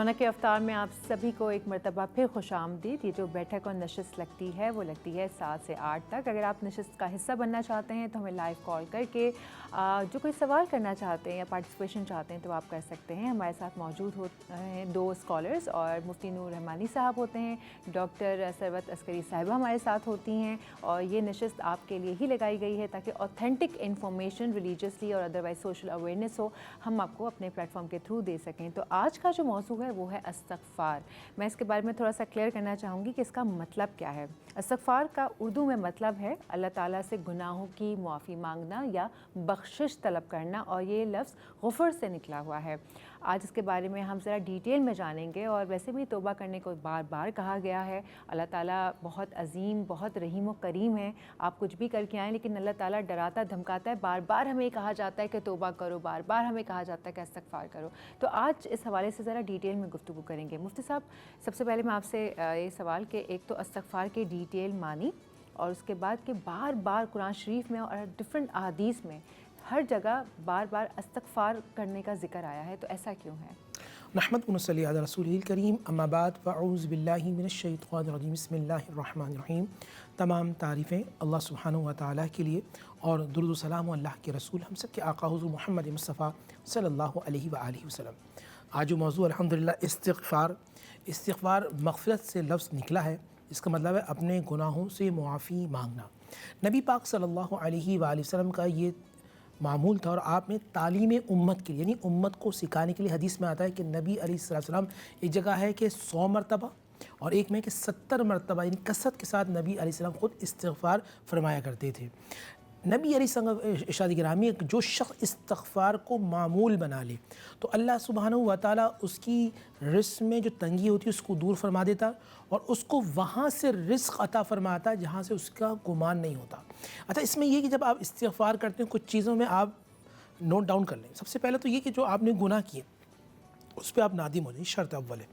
रौनक के अवतार में आप सभी को एक मरतबा फिर खुश आमदीद। ये जो बैठक और नशिस्त लगती है वो लगती है 7 से 8 तक। अगर आप नशिस्त का हिस्सा बनना चाहते हैं तो हमें लाइव कॉल करके जो कोई सवाल करना चाहते हैं या पार्टिसिपेशन चाहते हैं तो आप कर सकते हैं। हमारे साथ मौजूद हैं 2 स्कॉलर्स और मुफ्ती नूर रहमानी साहब होते हैं, डॉक्टर सरवत अस्करी साहिबा हमारे साथ होती हैं। और ये नशिस्त आपके लिए ही लगाई गई है ताकि ऑथेंटिक इन्फॉर्मेशन रिलीजियसली और अदरवाइज सोशल अवेयरनेस हो, हम आपको अपने प्लेटफॉर्म के थ्रू दे सकें। तो आज का जो मौजू है वो है इस्तग़फ़ार। मैं इसके बारे में थोड़ा सा क्लियर करना चाहूँगी कि इसका मतलब क्या है। इस्तग़फ़ार का उर्दू में मतलब है अल्लाह ताला से गुनाहों की माफ़ी मांगना या बख्शिश तलब करना, और ये लफ्ज़ गुफ़र से निकला हुआ है। आज इसके बारे में हम ज़रा डिटेल में जानेंगे। और वैसे भी तौबा करने को बार बार कहा गया है। अल्लाह ताला बहुत अज़ीम, बहुत रहीम व करीम है। आप कुछ भी करके आएँ लेकिन अल्लाह ताला डराता धमकाता है। बार बार हमें कहा जाता है कि तौबा करो, बार बार हमें कहा जाता है कि इस्तग़फ़ार करो। तो आज इस हवाले से ज़रा डिटेल में गुफ्तगू करेंगे। मुफ्ती साहब, सबसे पहले मैं आपसे ये सवाल कि एक तो इस्तग़फ़ार की डिटेल मानी, और उसके बाद कि बार बार कुरान शरीफ में और डिफरेंट अहादीस में हर जगह बार बार इस्तग़फ़ार करने का ज़िक्र आया है, तो ऐसा क्यों है? नहमदुहु व नसल्ली अला रसूलिल करीम, अम्मा बाद, फ़अऊज़ु बिल्लाहि मिनश शैतानिर रजीम, बिस्मिल्लाहिर रहमानिर रहीम। तमाम तारीफ़ें अल्लाह सुब्हानहु व तआला के लिए और दुरूद व सलाम अल्लाह के रसूल हम सब के आका हुज़ूर मोहम्मद मुस्तफ़ा सल्लल्लाहु अलैहि व आलिहि वसल्लम। आज जो मौज़ू अल्हम्दुलिल्लाह इस्तिग़फ़ार मग़फ़िरत से लफ्ज़ निकला है। इसका मतलब है अपने गुनाहों से मुआफ़ी मांगना। नबी पाक सल्लल्लाहु अलैहि व आलिहि वसल्लम का ये मामूल था, और आपने तालीम उम्मत के लिए यानी उम्मत को सिखाने के लिए हदीस में आता है कि नबी अलैहिस्सलाम, एक जगह है कि 100 मरतबा और एक में कि 70 मरतबा यानी कसरत के साथ नबी अलैहिस्सलाम ख़ुद इस्तिग़फ़ार फरमाया करते थे। नबी अलैहिस्सलाम इरशाद गिरामी, जो शख्स इस्तिग़फ़ार को मामूल बना ले तो अल्लाह सुब्हानहु व तआला उसकी रिज़्क़ में जो तंगी होती है उसको दूर फरमा देता, और उसको वहाँ से रिज़्क़ अता फरमाता जहाँ से उसका गुमान नहीं होता। अच्छा, इसमें यह कि जब आप इस्तिग़फ़ार करते हैं कुछ चीज़ों में आप नोट डाउन कर लें। सबसे पहले तो ये कि जो आपने गुनाह किए उस पर आप नादिम हो जाए, शर्त अव्वल है।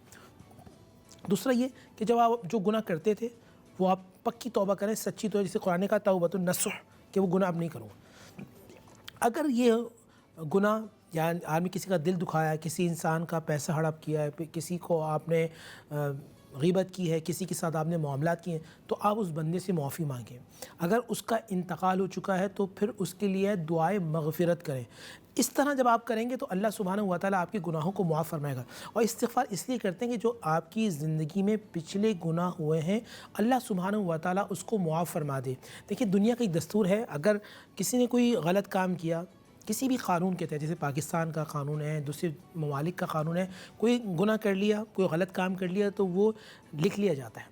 दूसरा ये कि जब आप जो गुनाह करते थे वो आप पक्की तौबा करें, सच्ची तौबा, जैसे कुरान का तौबतुन नसूह, कि वो गुनाह अब नहीं करूँगा। अगर ये गुनाह या आदमी किसी का दिल दुखाया है, किसी इंसान का पैसा हड़प किया है, किसी को आपने ग़ीबत की है, किसी के साथ आपने मामलात किए हैं, तो आप उस बंदे से माफ़ी मांगें। अगर उसका इंतकाल हो चुका है तो फिर उसके लिए दुआए मग़फ़िरत करें। इस तरह जब आप करेंगे तो अल्लाह सुब्हानहु व तआला आपके गुनाहों को मुआफ़ फरमाएगा। और इस्तिग़फ़ार इसलिए करते हैं कि जो आपकी ज़िंदगी में पिछले गुनाह हुए हैं अल्लाह सुब्हानहु व तआला उसको मुआफ़ फरमा दे। देखिए, दुनिया का एक दस्तूर है, अगर किसी ने कोई गलत काम किया किसी भी कानून के तहत, जैसे पाकिस्तान का कानून है, दूसरे ममालिक का कानून है, कोई गुनाह कर लिया, कोई गलत काम कर लिया तो वो लिख लिया जाता है,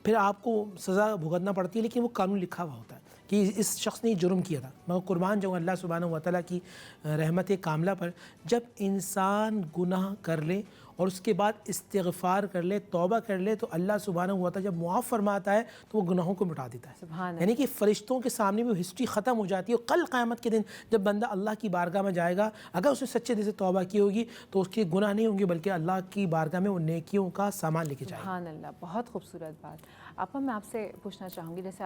फिर आपको सज़ा भुगतना पड़ती है, लेकिन वो कानून लिखा हुआ होता है कि इस शख्स ने जुर्म किया था। मगर कुर्बान जाऊँ अल्लाह सुब्हानहु व तआला की रहमत कामिला पर, जब इंसान गुनाह कर ले और उसके बाद इस्तिग़फ़ार कर ले, तौबा कर ले, तो अल्लाह सुब्हानहु व तआला जब मुआफ़ फरमाता है तो वो गुनाहों को मिटा देता है। यानी कि फ़रिश्तों के सामने भी हिस्ट्री ख़त्म हो जाती है। और कल क़यामत के दिन जब बंदा अल्लाह की बारगाह में जाएगा, अगर उसने सच्चे दिल से तौबा की होगी तो उसके गुनाह नहीं होंगे, बल्कि अल्लाह की बारगाह में वो नेकियों का सामान लेके जाएगा। सुभान अल्लाह, बहुत खूबसूरत बात। आपा, मैं आपसे पूछना चाहूँगी, जैसे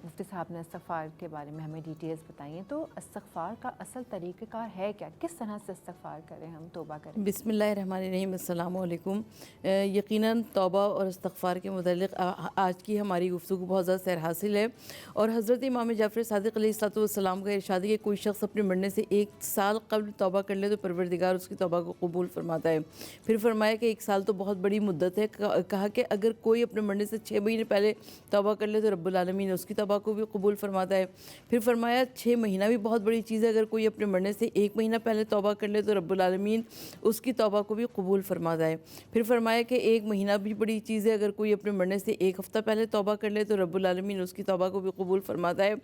मुफ्ती साहब ने इस्तग़फ़ार के बारे में हमें डिटेल्स बताई हैं, तो इस्तग़फ़ार का असल तरीक़ाकार है क्या? किस तरह से इस्तग़फ़ार करें, हम तौबा करें? बिस्मिल्लाहिर्रहमानिर्रहीम, अस्सलामु अलैकुम। यकीनन तौबा और इस्तग़फ़ार के मुतल्लिक़ आज की हमारी गुफ्तगू बहुत ज़्यादा सैर हासिल है। और हज़रत इमाम जाफ़र सादिक़ अलैहिस्सलाम का इरशाद है कि कोई शख्स अपने मरने से 1 साल क़ब्ल तौबा कर ले तो परवरदिगार उसकी तौबा को कबूल फरमाता है। फिर फरमाया कि 1 साल तो बहुत बड़ी मुद्दत है। कहा कि अगर कोई अपने मरने से 6 महीने पहले तौबा कर ले तो रब्बुल आलमीन उसकी तौबा को भी कबूल फरमाता है। फिर फरमाया 6 महीना भी बहुत बड़ी चीज़ है, अगर कोई अपने मरने से 1 महीना पहले तौबा कर ले तो रब्बुल आलमीन उसकी तौबा को भी कबूल फरमाता है। फिर फरमाया कि 1 महीना भी बड़ी चीज़ है, अगर कोई अपने मरने से 1 हफ़्ता पहले तौबा कर ले तो रब्बुल आलमीन उसकी तौबा को भी कबूल फरमाता है।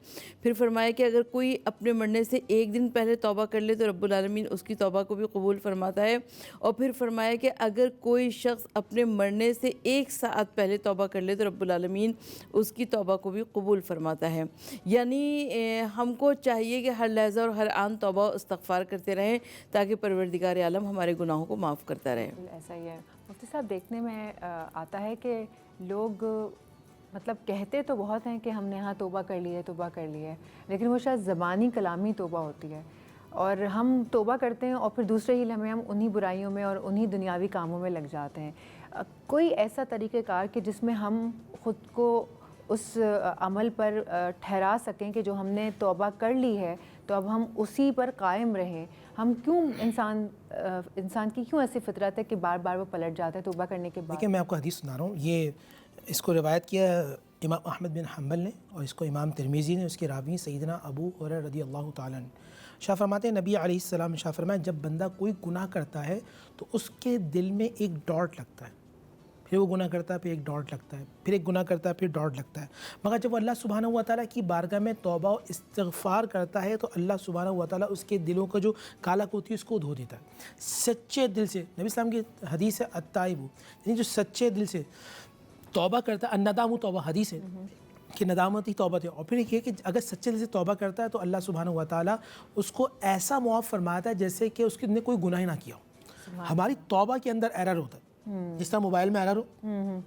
फिर फरमाया कि अगर कोई अपने मरने से 1 दिन पहले तौबा कर ले तो रब्बुल आलमीन उसकी तौबा को भी कबूल फरमाता है। और फिर फरमाया कि अगर कोई शख्स अपने मरने से 1 साल पहले तौबा कर ले तो रब्बुल आलमीन उसकी तौबा को भी कबूल फरमाता है। यानी हमको चाहिए कि हर लहज़ा और हर आन तौबा इस्तग़फ़ार करते रहें ताकि परवरदिगार आलम हमारे गुनाहों को माफ़ करता रहे। ऐसा ही है मुफ्ती साहब, देखने में आता है कि लोग मतलब कहते तो बहुत हैं कि हमने यहाँ तौबा कर ली है, तौबा कर ली है, लेकिन वो शायद ज़बानी कलामी तौबा होती है। اور ہم توبہ کرتے ہیں اور پھر دوسرے ہی لمحے ہم انہی برائیوں میں اور انہی دنیاوی کاموں میں لگ جاتے ہیں. کوئی ایسا طریقہ کار کہ جس میں ہم خود کو اس عمل پر ٹھہرا سکیں کہ جو ہم نے توبہ کر لی ہے تو اب ہم اسی پر قائم رہیں. ہم کیوں انسان کی کیوں ایسی فطرت ہے کہ بار بار وہ پلٹ جاتا ہے توبہ کرنے کے بعد؟ دیکھیں میں آپ کو حدیث سنا رہا ہوں. یہ اس کو روایت کیا امام احمد بن حنبل نے اور اس کو امام ترمذی نے. اس کے راوی سیدنا ابو ہریرہ رضی اللہ تعالیٰ عنہ. شاہ فرماتے ہیں نبی علیہ السلام نے شاہ فرمایا جب بندہ کوئی گناہ کرتا ہے تو اس کے دل میں ایک ڈاٹ لگتا ہے, پھر وہ گناہ کرتا ہے, پھر ایک ڈاٹ لگتا ہے, پھر ایک گناہ کرتا ہے, پھر ڈاٹ لگتا ہے. مگر جب وہ اللہ سبحانہ و تعالیٰ کی بارگاہ میں توبہ و استغفار کرتا ہے تو اللہ سبحانہ و تعالیٰ اس کے دلوں کا جو کالا ہوتی ہے اس کو دھو دیتا ہے. سچے دل سے, نبی اسلام کی حدیث ہے التائب, یعنی جو سچے دل سے توبہ کرتا ہے, الندام توبہ حدیث ہے کہ ندامت ہی توبہ ہے. اور پھر یہ کہ اگر سچے دل سے توبہ کرتا ہے تو اللہ سبحانہ و تعالیٰ اس کو ایسا معاف فرماتا ہے جیسے کہ اس نے کوئی گناہ ہی نہ کیا ہو. ہماری توبہ کے اندر ایرر ہوتا ہے, جس طرح موبائل میں ایرر ہو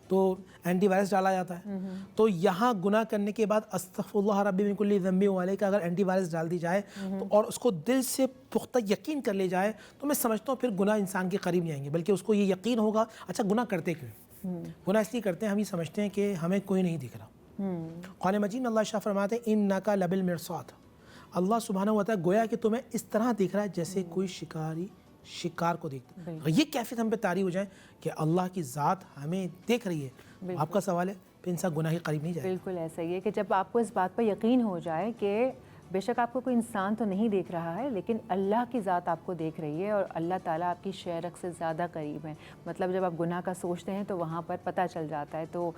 تو اینٹی وائرس ڈالا جاتا ہے, تو یہاں گناہ کرنے کے بعد استغفر اللہ ربی من کل ذنب وعلیہ کا اگر اینٹی وائرس ڈال دی جائے تو اور اس کو دل سے پختہ یقین کر لے جائے تو میں سمجھتا ہوں پھر گناہ انسان کے قریب نہیں آئیں گے, بلکہ اس کو یہ یقین ہوگا اچھا گناہ کرتے کیوں, گناہ اس لیے کرتے ہیں ہم یہ سمجھتے ہیں کہ ہمیں کوئی نہیں دکھ رہا. قرآن مجید میں اللہ شاہ فرماتے ہیں انکا لبالمرصاد, اللہ سبحانہ و تعالیٰ گویا کہ تمہیں اس طرح دیکھ رہا ہے جیسے کوئی شکاری شکار کو دیکھتا ہے. یہ کیفیت ہم پہ طاری ہو جائے کہ اللہ کی ذات ہمیں دیکھ رہی ہے. آپ کا سوال ہے پھر انسان گناہ کے قریب نہیں جائے. بالکل ایسا ہی ہے کہ جب آپ کو اس بات پر یقین ہو جائے کہ بے شک آپ کو کوئی انسان تو نہیں دیکھ رہا ہے لیکن اللہ کی ذات آپ کو دیکھ رہی ہے اور اللہ تعالیٰ آپ کی شرک سے زیادہ قریب ہیں. مطلب جب آپ گناہ کا سوچتے ہیں تو وہاں پر پتہ چل جاتا ہے. تو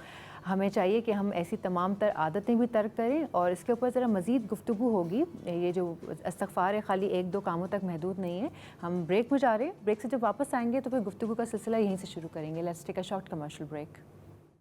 ہمیں چاہیے کہ ہم ایسی تمام تر عادتیں بھی ترک کریں اور اس کے اوپر ذرا مزید گفتگو ہوگی. یہ جو استغفار ہے خالی ایک دو کاموں تک محدود نہیں ہے. ہم بریک میں جا رہے ہیں, بریک سے جب واپس آئیں گے تو پھر گفتگو کا سلسلہ یہیں سے شروع کریں گے. Let's take a short commercial break.